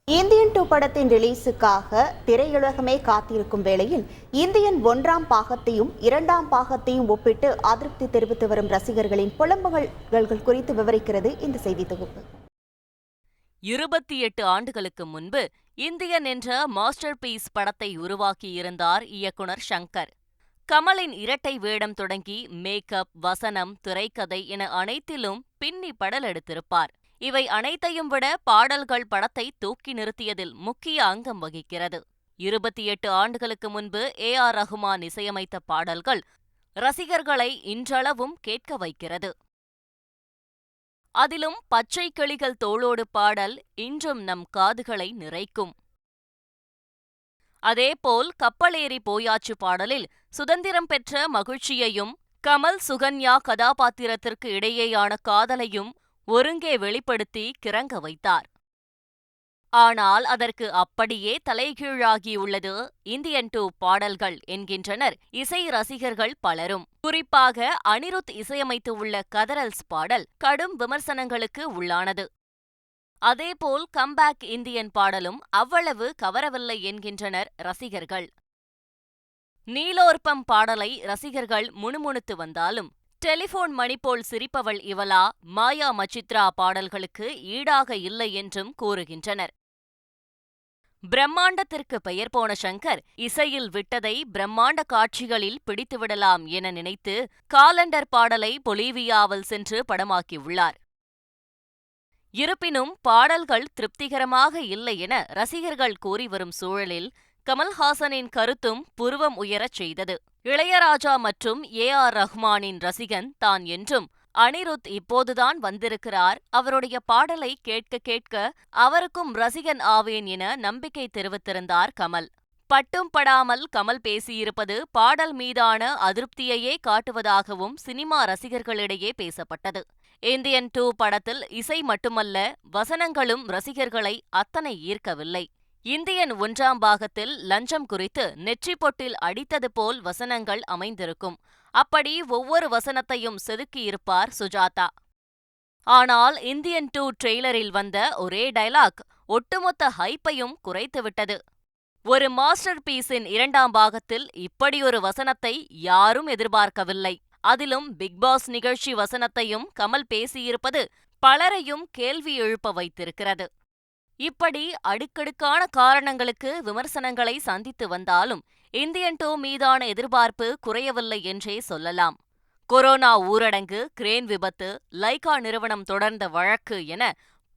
Indian 2 படத்தின் ரிலீஸுக்காக திரையுலகமே காத்திருக்கும் வேளையில் இந்தியன் 1ஆம் பாகத்தையும் 2ஆம் பாகத்தையும் ஒப்பிட்டு அதிருப்தி தெரிவித்து வரும் ரசிகர்களின் புலம்பல்கள் குறித்து விவரிக்கிறது இந்த செய்தி தொகுப்பு. 28 ஆண்டுகளுக்கு முன்பு இந்தியன் என்ற மாஸ்டர் பீஸ் படத்தை உருவாக்கியிருந்தார் இயக்குனர் ஷங்கர். கமலின் இரட்டை வேடம் தொடங்கி மேக்கப், வசனம், திரைக்கதை என அனைத்திலும் பின்னி படலெடுத்திருப்பார். இவை அனைத்தையும் விட பாடல்கள் படத்தை தூக்கி நிறுத்தியதில் முக்கிய அங்கம் வகிக்கிறது. 28 ஆண்டுகளுக்கு முன்பு ஏ.ஆர். ரஹ்மான் இசையமைத்த பாடல்கள் ரசிகர்களை இன்றளவும் கேட்க வைக்கிறது. அதிலும் பச்சை கிளிகள் தோளோடு பாடல் இன்றும் நம் காதுகளை நிறைக்கும். அதேபோல் கப்பலேறி போயாச்சு பாடலில் சுதந்திரம் பெற்ற மகிழ்ச்சியையும் கமல் சுகன்யா கதாபாத்திரத்திற்கு இடையேயான காதலையும் ஒருங்கே வெளிப்படுத்தி கிறங்க வைத்தார். ஆனால் அதற்கு அப்படியே தலைகீழாகியுள்ளது இந்தியன் 2 பாடல்கள் என்கின்றனர் இசை ரசிகர்கள் பலரும். குறிப்பாக அனிருத் இசையமைத்துள்ள கதரல்ஸ் பாடல் கடும் விமர்சனங்களுக்கு உள்ளானது. அதேபோல் கம்பேக் இந்தியன் பாடலும் அவ்வளவு கவரவில்லை என்கின்றனர் ரசிகர்கள். நீலோர்பம் பாடலை ரசிகர்கள் முணுமுணுத்து வந்தாலும் டெலிபோன் மணி போல் சிரிப்பவள் இவளா, மாயா மச்சித்ரா பாடல்களுக்கு ஈடாக இல்லை என்றும் கூறுகின்றனர். பிரம்மாண்டத்திற்கு பெயர் போன ஷங்கர் இசையில் விட்டதை பிரம்மாண்ட காட்சிகளில் பிடித்துவிடலாம் என நினைத்து காலண்டர் பாடலை பொலிவியாவில் சென்று படமாக்கியுள்ளார். இருப்பினும் பாடல்கள் திருப்திகரமாக இல்லை என ரசிகர்கள் கூறி வரும் சூழலில் கமல்ஹாசனின் கருத்தும் புருவம் உயரச் செய்தது. இளையராஜா மற்றும் ஏ.ஆர். ரஹ்மானின் ரசிகன் தான் என்றும் அனிருத் இப்போதுதான் வந்திருக்கிறார், அவருடைய பாடலை கேட்க கேட்க அவருக்கும் ரசிகன் ஆவேன் என நம்பிக்கை தெரிவித்திருந்தார் கமல். பட்டும் படாமல் கமல் பேசியிருப்பது பாடல் மீதான அதிருப்தியையே காட்டுவதாகவும் சினிமா ரசிகர்களிடையே பேசப்பட்டது. இந்தியன் 2 படத்தில் இசை மட்டுமல்ல, வசனங்களும் ரசிகர்களை அத்தனை ஈர்க்கவில்லை. இந்தியன் 1ஆம் பாகத்தில் லஞ்சம் குறித்து நெற்றிப் பொட்டில் அடித்தது போல் வசனங்கள் அமைந்திருக்கும். அப்படி ஒவ்வொரு வசனத்தையும் செதுக்கியிருப்பார் சுஜாதா. ஆனால் இந்தியன் 2 ட்ரெய்லரில் வந்த ஒரே டயலாக் ஒட்டுமொத்த ஹைப்பையும் குறைத்துவிட்டது. ஒரு மாஸ்டர் பீஸின் 2ஆம் பாகத்தில் இப்படியொரு வசனத்தை யாரும் எதிர்பார்க்கவில்லை. அதிலும் பிக்பாஸ் நிகழ்ச்சி வசனத்தையும் கமல் பேசியிருப்பது பலரையும் கேள்வி எழுப்ப வைத்திருக்கிறது. இப்படி அடுக்கடுக்கான காரணங்களுக்கு விமர்சனங்களை சந்தித்து வந்தாலும் இந்தியன் 2 மீதான எதிர்பார்ப்பு குறையவில்லை என்றே சொல்லலாம். கொரோனா ஊரடங்கு, கிரேன் விபத்து, லைகா நிறுவனம் தொடர்ந்த வழக்கு என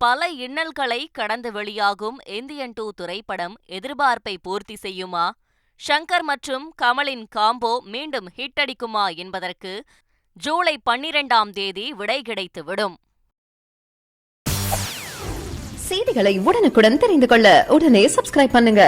பல இன்னல்களை கடந்து வெளியாகும் இந்தியன் 2 திரைப்படம் எதிர்பார்ப்பை பூர்த்தி செய்யுமா? ஷங்கர் மற்றும் கமலின் காம்போ மீண்டும் ஹிட் அடிக்குமா என்பதற்கு ஜூலை 12ஆம் தேதி விடை கிடைத்துவிடும். செய்திகளை உடனுக்குடன் தெரிந்து கொள்ள உடனே சப்ஸ்கிரைப் பண்ணுங்க.